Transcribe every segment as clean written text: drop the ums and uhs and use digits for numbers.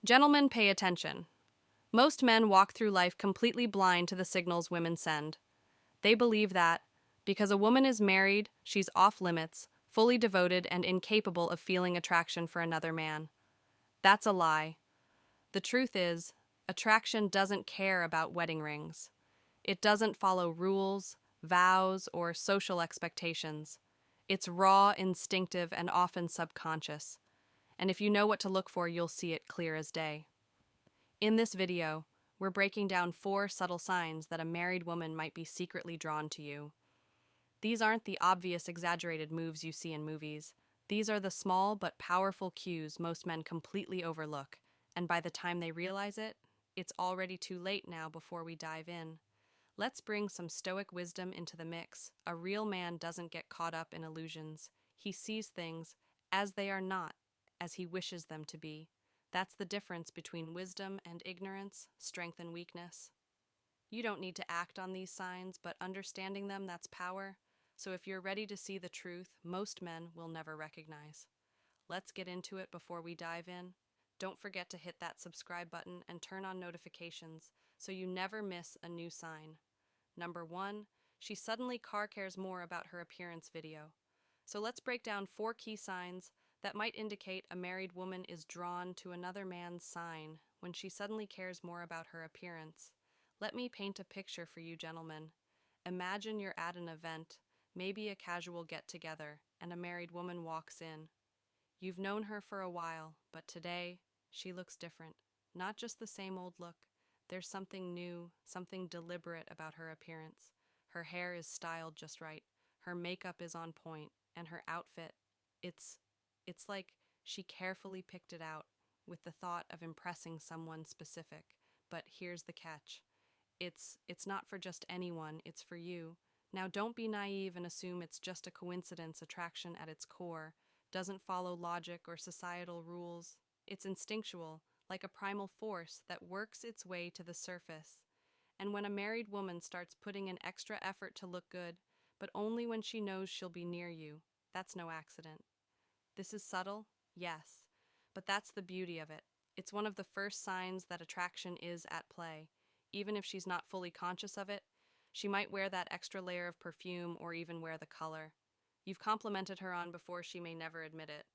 Gentlemen, pay attention. Most men walk through life completely blind to the signals women send. They believe that, because a woman is married, she's off limits, fully devoted, and incapable of feeling attraction for another man. That's a lie. The truth is, attraction doesn't care about wedding rings. It doesn't follow rules, vows, or social expectations. It's raw, instinctive, and often subconscious. And if you know what to look for, you'll see it clear as day. In this video, we're breaking down 4 subtle signs that a married woman might be secretly drawn to you. These aren't the obvious exaggerated moves you see in movies. These are the small but powerful cues most men completely overlook, and by the time they realize it, it's already too late now before we dive in. Let's bring some Stoic wisdom into the mix. A real man doesn't get caught up in illusions. He sees things as they are not, as he wishes them to be. That's the difference between wisdom and ignorance, strength and weakness. You don't need to act on these signs, but understanding them, that's power. So if you're ready to see the truth, most men will never recognize. Let's get into it before we dive in. Don't forget to hit that subscribe button and turn on notifications so you never miss a new sign. Number 1, she suddenly car cares more about her appearance video. So let's break down 4 key signs that might indicate a married woman is drawn to another man's sign when she suddenly cares more about her appearance. Let me paint a picture for you, gentlemen. Imagine you're at an event, maybe a casual get-together, and a married woman walks in. You've known her for a while, but today, she looks different. Not just the same old look. There's something new, something deliberate about her appearance. Her hair is styled just right, her makeup is on point, and her outfit, it's it's like she carefully picked it out with the thought of impressing someone specific. But here's the catch. It's not for just anyone, it's for you. Now don't be naive and assume it's just a coincidence. Attraction at its core doesn't follow logic or societal rules. It's instinctual, like a primal force that works its way to the surface. And when a married woman starts putting in extra effort to look good, but only when she knows she'll be near you, that's no accident. This is subtle, yes, but that's the beauty of it. It's one of the first signs that attraction is at play. Even if she's not fully conscious of it, she might wear that extra layer of perfume or even wear the color. You've complimented her on before she may never admit it,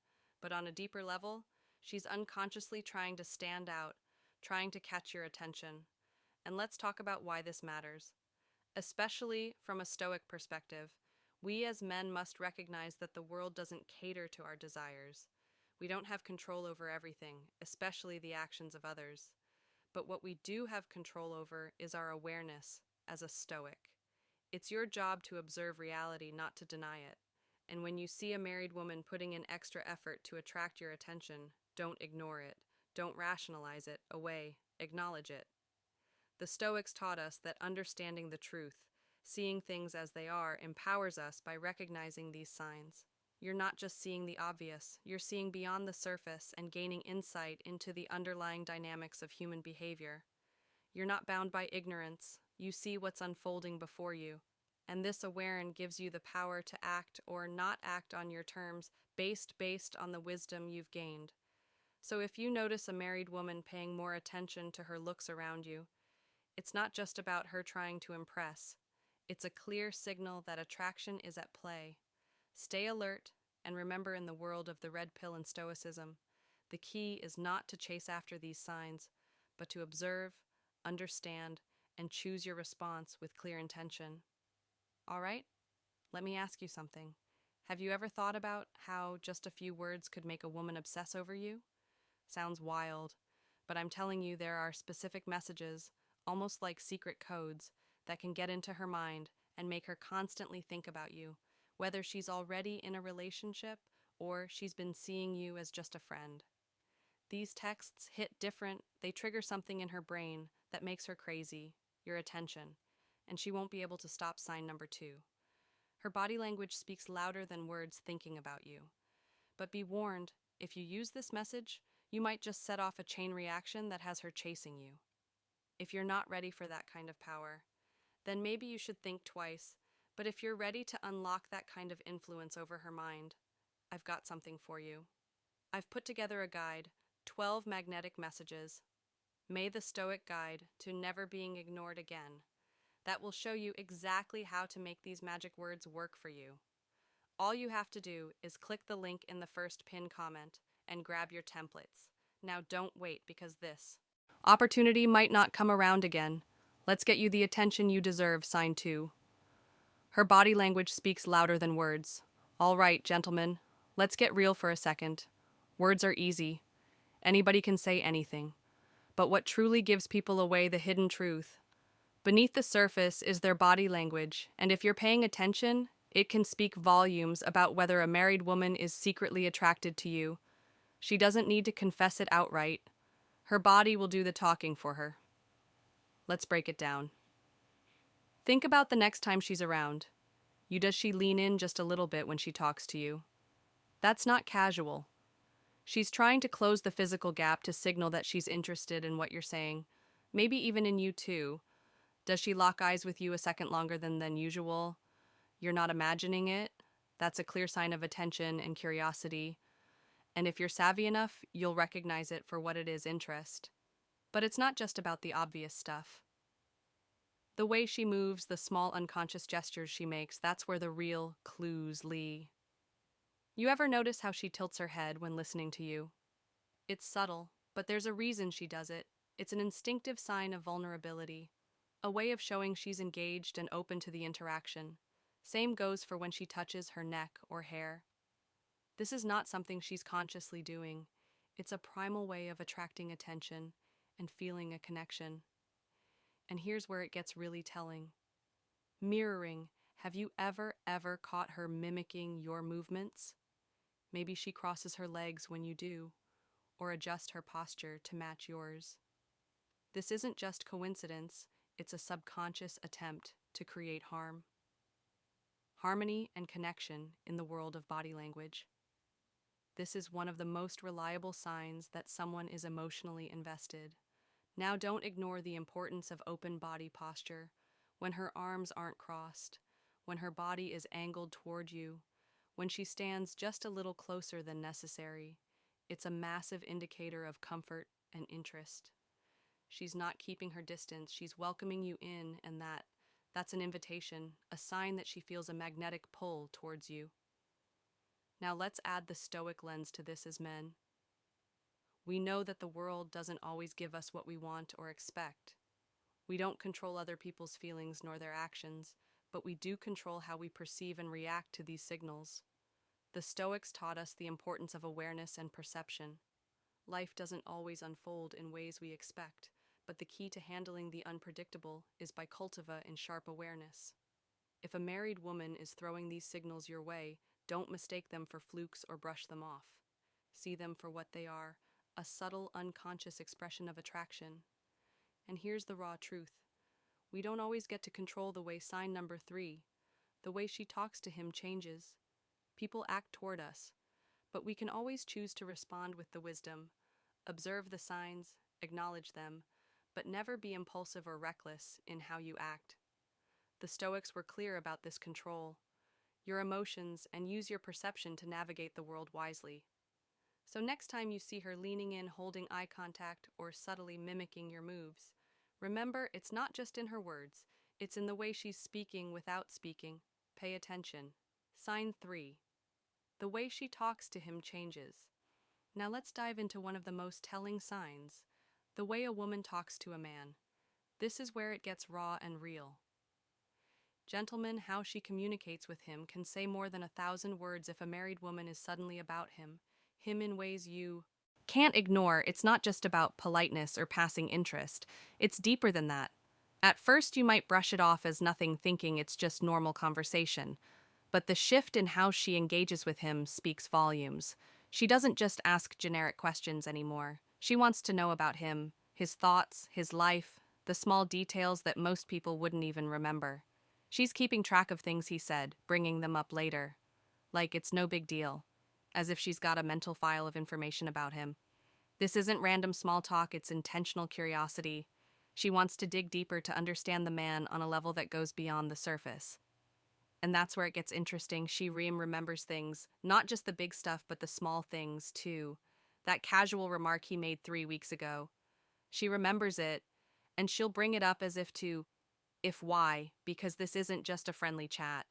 but on a deeper level, she's unconsciously trying to stand out, trying to catch your attention. And let's talk about why this matters. Especially from a Stoic perspective, we as men must recognize that the world doesn't cater to our desires. We don't have control over everything, especially the actions of others. But what we do have control over is our awareness as a Stoic. It's your job to observe reality, not to deny it. And when you see a married woman putting in extra effort to attract your attention, don't ignore it. Don't rationalize it away. Acknowledge it. The Stoics taught us that understanding the truth, seeing things as they are, empowers us by recognizing these signs. You're not just seeing the obvious, you're seeing beyond the surface and gaining insight into the underlying dynamics of human behavior. You're not bound by ignorance, you see what's unfolding before you. And this awareness gives you the power to act or not act on your terms based on the wisdom you've gained. So if you notice a married woman paying more attention to her looks around you, it's not just about her trying to impress. It's a clear signal that attraction is at play. Stay alert, and remember, in the world of the red pill and Stoicism, the key is not to chase after these signs, but to observe, understand, and choose your response with clear intention. All right? Let me ask you something. Have you ever thought about how just a few words could make a woman obsess over you? Sounds wild, but I'm telling you, there are specific messages, almost like secret codes, that can get into her mind and make her constantly think about you, whether she's already in a relationship or she's been seeing you as just a friend. These texts hit different, they trigger something in her brain that makes her crazy, your attention, and she won't be able to stop. Sign number 2. Her body language speaks louder than words thinking about you. But be warned, if you use this message, you might just set off a chain reaction that has her chasing you. If you're not ready for that kind of power, then maybe you should think twice. But if you're ready to unlock that kind of influence over her mind, I've got something for you. I've put together a guide, 12 magnetic messages. May the Stoic guide to never being ignored again. That will show you exactly how to make these magic words work for you. All you have to do is click the link in the first pinned comment and grab your templates. Now don't wait because this opportunity might not come around again. Let's get you the attention you deserve, sign 2. Her body language speaks louder than words. All right, gentlemen, let's get real for a second. Words are easy. Anybody can say anything. But what truly gives people away the hidden truth? Beneath the surface is their body language, and if you're paying attention, it can speak volumes about whether a married woman is secretly attracted to you. She doesn't need to confess it outright. Her body will do the talking for her. Let's break it down. Think about the next time she's around. Does she lean in just a little bit when she talks to you? That's not casual. She's trying to close the physical gap to signal that she's interested in what you're saying, maybe even in you too. Does she lock eyes with you a second longer than usual? You're not imagining it? That's a clear sign of attention and curiosity. And if you're savvy enough, you'll recognize it for what it is, interest. But it's not just about the obvious stuff. The way she moves, the small unconscious gestures she makes, that's where the real clues lie. You ever notice how she tilts her head when listening to you? It's subtle, but there's a reason she does it. It's an instinctive sign of vulnerability, a way of showing she's engaged and open to the interaction. Same goes for when she touches her neck or hair. This is not something she's consciously doing. It's a primal way of attracting attention and feeling a connection. And here's where it gets really telling. Mirroring. Have you ever caught her mimicking your movements? Maybe she crosses her legs when you do, or adjusts her posture to match yours. This isn't just coincidence, it's a subconscious attempt to create harm. Harmony and connection in the world of body language. This is one of the most reliable signs that someone is emotionally invested. Now don't ignore the importance of open body posture, when her arms aren't crossed, when her body is angled toward you, when she stands just a little closer than necessary. It's a massive indicator of comfort and interest. She's not keeping her distance, she's welcoming you in, and that's an invitation, a sign that she feels a magnetic pull towards you. Now let's add the Stoic lens to this as men. We know that the world doesn't always give us what we want or expect. We don't control other people's feelings nor their actions, but we do control how we perceive and react to these signals. The Stoics taught us the importance of awareness and perception. Life doesn't always unfold in ways we expect, but the key to handling the unpredictable is by cultivating sharp awareness. If a married woman is throwing these signals your way, don't mistake them for flukes or brush them off. See them for what they are, a subtle, unconscious expression of attraction. And here's the raw truth. We don't always get to control the way sign number 3, the way she talks to him, changes. People act toward us, but we can always choose to respond with the wisdom. Observe the signs, acknowledge them, but never be impulsive or reckless in how you act. The Stoics were clear about this control. Your emotions and use your perception to navigate the world wisely. So next time you see her leaning in, holding eye contact, or subtly mimicking your moves, remember it's not just in her words, it's in the way she's speaking without speaking. Pay attention. Sign 3. The way she talks to him changes. Now let's dive into one of the most telling signs, the way a woman talks to a man. This is where it gets raw and real. Gentlemen, how she communicates with him can say more than 1,000 words if a married woman is suddenly about him in ways you can't ignore. It's not just about politeness or passing interest. It's deeper than that. At first, you might brush it off as nothing, thinking it's just normal conversation. But the shift in how she engages with him speaks volumes. She doesn't just ask generic questions anymore. She wants to know about him, his thoughts, his life, the small details that most people wouldn't even remember. She's keeping track of things he said, bringing them up later. Like it's no big deal, as if she's got a mental file of information about him. This isn't random small talk, it's intentional curiosity. She wants to dig deeper to understand the man on a level that goes beyond the surface. And that's where it gets interesting. She remembers things, not just the big stuff, but the small things too. That casual remark he made 3 weeks ago. She remembers it, and she'll bring it up as if why, because this isn't just a friendly chat.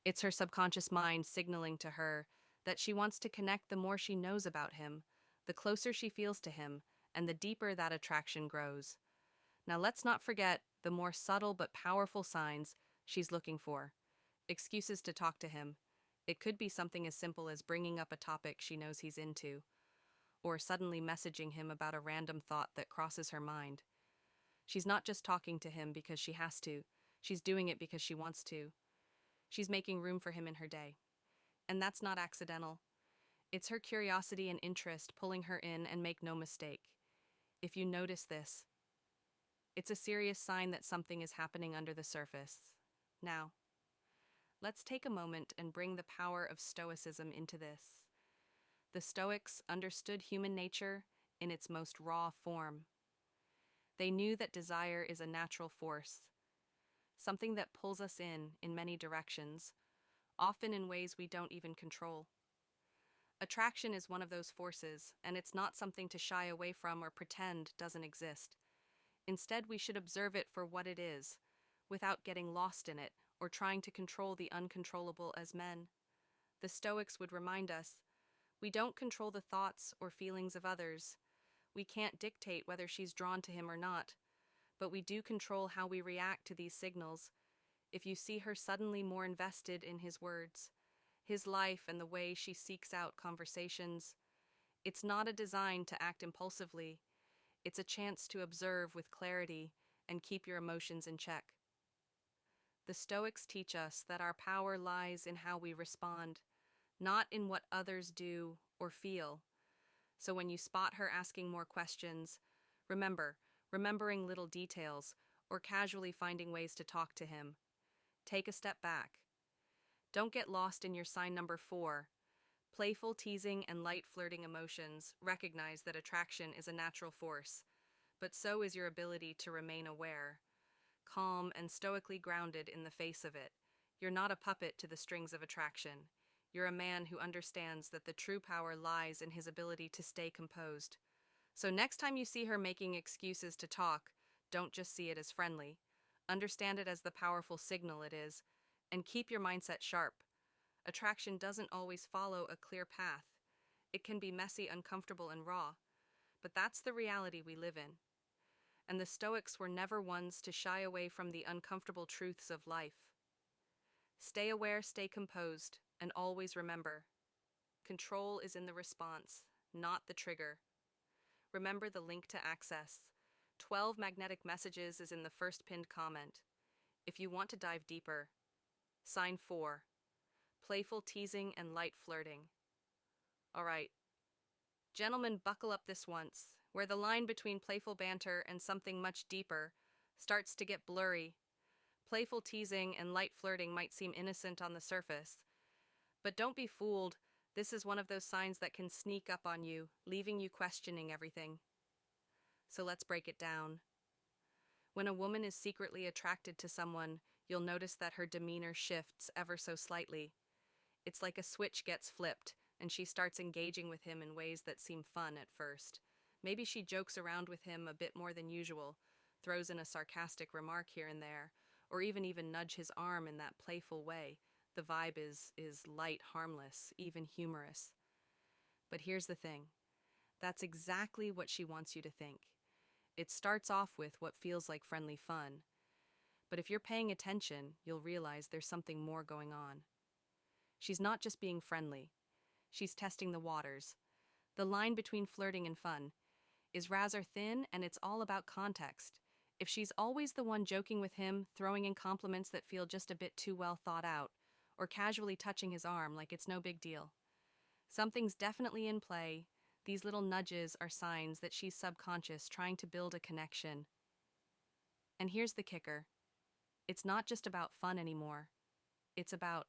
It's her subconscious mind signaling to her that she wants to connect the more she knows about him, the closer she feels to him, and the deeper that attraction grows. Now, let's not forget the more subtle but powerful signs she's looking for. Excuses to talk to him. It could be something as simple as bringing up a topic she knows he's into, or suddenly messaging him about a random thought that crosses her mind. She's not just talking to him because she has to, she's doing it because she wants to. She's making room for him in her day. And that's not accidental. It's her curiosity and interest pulling her in, and make no mistake. If you notice this, it's a serious sign that something is happening under the surface. Now, let's take a moment and bring the power of Stoicism into this. The Stoics understood human nature in its most raw form. They knew that desire is a natural force, something that pulls us in many directions, often in ways we don't even control. Attraction is one of those forces, and it's not something to shy away from or pretend doesn't exist. Instead, we should observe it for what it is, without getting lost in it or trying to control the uncontrollable as men. The Stoics would remind us, we don't control the thoughts or feelings of others. We can't dictate whether she's drawn to him or not, but we do control how we react to these signals. If you see her suddenly more invested in his words, his life, and the way she seeks out conversations, it's not a design to act impulsively. It's a chance to observe with clarity and keep your emotions in check. The Stoics teach us that our power lies in how we respond, not in what others do or feel. So when you spot her asking more questions, remembering little details, or casually finding ways to talk to him, take a step back. Don't get lost in your sign number 4. Playful teasing and light flirting emotions recognize that attraction is a natural force, but so is your ability to remain aware, calm, and stoically grounded in the face of it. You're not a puppet to the strings of attraction. You're a man who understands that the true power lies in his ability to stay composed. So next time you see her making excuses to talk, don't just see it as friendly. Understand it as the powerful signal it is, and keep your mindset sharp. Attraction doesn't always follow a clear path. It can be messy, uncomfortable, and raw, but that's the reality we live in. And the Stoics were never ones to shy away from the uncomfortable truths of life. Stay aware, stay composed, and always remember, control is in the response, not the trigger. Remember the link to access. 12 magnetic messages is in the first pinned comment. If you want to dive deeper, sign 4. Playful teasing and light flirting. All right, gentlemen, buckle up this once, where the line between playful banter and something much deeper starts to get blurry. Playful teasing and light flirting might seem innocent on the surface, but don't be fooled. This is one of those signs that can sneak up on you, leaving you questioning everything. So let's break it down. When a woman is secretly attracted to someone, you'll notice that her demeanor shifts ever so slightly. It's like a switch gets flipped, and she starts engaging with him in ways that seem fun at first. Maybe she jokes around with him a bit more than usual, throws in a sarcastic remark here and there, or even nudge his arm in that playful way. The vibe is light, harmless, even humorous. But here's the thing. That's exactly what she wants you to think. It starts off with what feels like friendly fun, but if you're paying attention, you'll realize there's something more going on. She's not just being friendly. She's testing the waters. The line between flirting and fun is rather thin, and it's all about context. If she's always the one joking with him, throwing in compliments that feel just a bit too well thought out, or casually touching his arm like it's no big deal, something's definitely in play. These little nudges are signs that she's subconscious, trying to build a connection. And here's the kicker. It's not just about fun anymore. It's about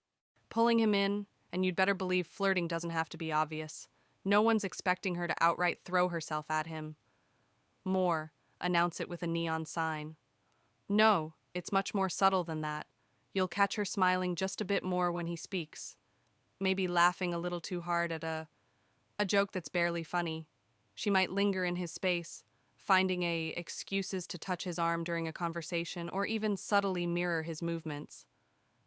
pulling him in, and you'd better believe flirting doesn't have to be obvious. No one's expecting her to outright throw herself at him. More, announce it with a neon sign. No, it's much more subtle than that. You'll catch her smiling just a bit more when he speaks. Maybe laughing a little too hard at a joke that's barely funny. She might linger in his space, finding excuses to touch his arm during a conversation or even subtly mirror his movements.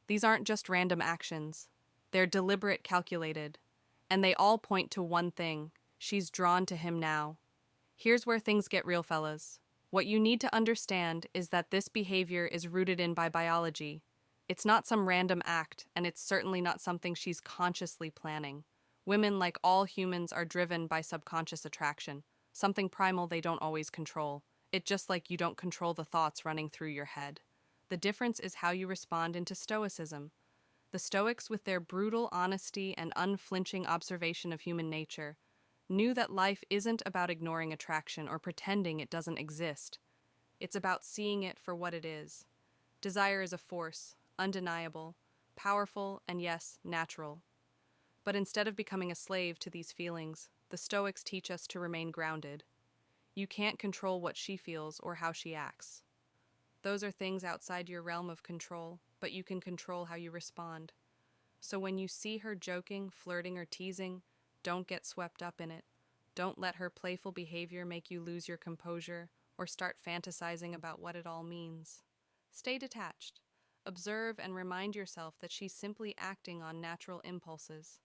These aren't just random actions. They're deliberate, calculated, and they all point to one thing: she's drawn to him now. Here's where things get real, fellas. What you need to understand is that this behavior is rooted in by biology. It's not some random act, and it's certainly not something she's consciously planning. Women, like all humans, are driven by subconscious attraction, something primal they don't always control. It just like you don't control the thoughts running through your head. The difference is how you respond into Stoicism. The Stoics, with their brutal honesty and unflinching observation of human nature, knew that life isn't about ignoring attraction or pretending it doesn't exist. It's about seeing it for what it is. Desire is a force, undeniable, powerful, and yes, natural. But instead of becoming a slave to these feelings, the Stoics teach us to remain grounded. You can't control what she feels or how she acts. Those are things outside your realm of control, but you can control how you respond. So when you see her joking, flirting, or teasing, don't get swept up in it. Don't let her playful behavior make you lose your composure or start fantasizing about what it all means. Stay detached. Observe and remind yourself that she's simply acting on natural impulses.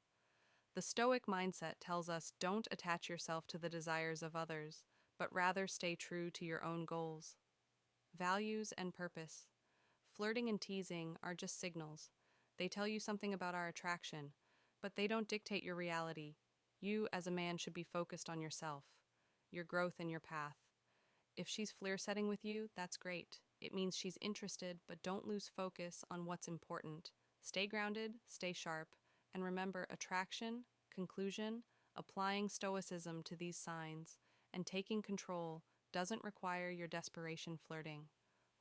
The Stoic mindset tells us don't attach yourself to the desires of others, but rather stay true to your own goals, values, and purpose. Flirting and teasing are just signals. They tell you something about our attraction, but they don't dictate your reality. You, as a man, should be focused on yourself, your growth, and your path. If she's setting with you, that's great. It means she's interested, but don't lose focus on what's important. Stay grounded, stay sharp, and remember attraction, conclusion, applying Stoicism to these signs, and taking control doesn't require your desperation flirting.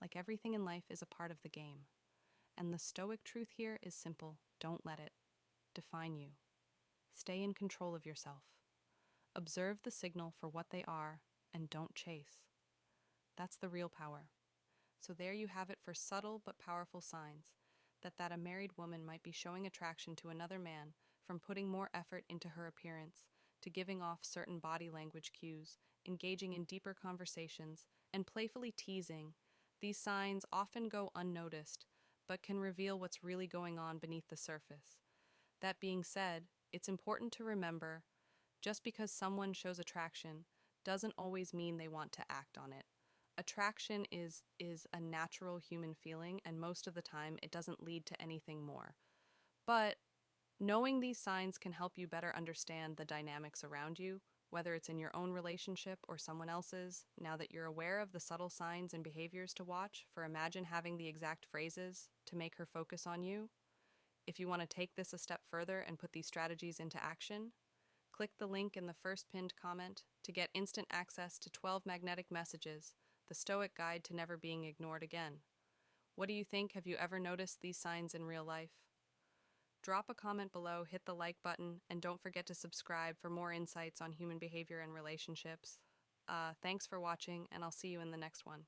Like everything in life is a part of the game. And the Stoic truth here is simple: don't let it define you. Stay in control of yourself. Observe the signal for what they are and don't chase. That's the real power. So there you have it for subtle but powerful signs that a married woman might be showing attraction to another man, from putting more effort into her appearance to giving off certain body language cues, engaging in deeper conversations, and playfully teasing. These signs often go unnoticed, but can reveal what's really going on beneath the surface. That being said, it's important to remember just because someone shows attraction doesn't always mean they want to act on it. Attraction is a natural human feeling, and most of the time it doesn't lead to anything more. But knowing these signs can help you better understand the dynamics around you, whether it's in your own relationship or someone else's. Now that you're aware of the subtle signs and behaviors to watch, imagine having the exact phrases to make her focus on you. If you want to take this a step further and put these strategies into action, click the link in the first pinned comment to get instant access to 12 magnetic messages, the Stoic guide to never being ignored again. What do you think? Have you ever noticed these signs in real life? Drop a comment below, hit the like button, and don't forget to subscribe for more insights on human behavior and relationships. Thanks for watching, and I'll see you in the next one.